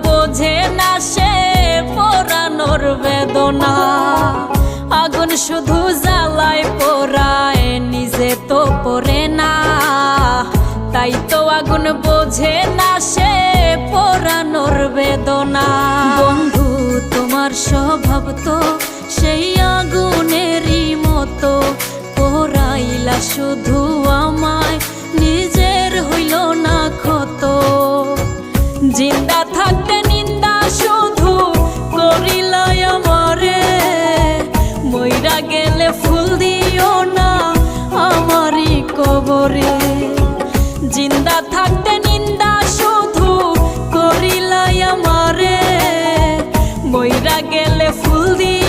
বোঝে না সে পোড়ানোর বেদনা। আগুন শুধু জ্বালায় পোড়ায়, নিজে তো পড়ে না। তাই তো আগুন বোঝে না সে পোড়ানোর বেদনা। বন্ধু তোমার স্বভাব তো সেই আগুনেরই মতো, পোড়াইলা শুধু আমায়, নিজের হইল না ক্ষত। জিন্দা থাকতে নিন্দা শুধু করিলাই আমারে, মইরা গেলে ফুল দিও না আমারই কবরে। জিন্দা থাকতে নিন্দা শুধু করিলাই আমারে, মইরা গেলে ফুল দিও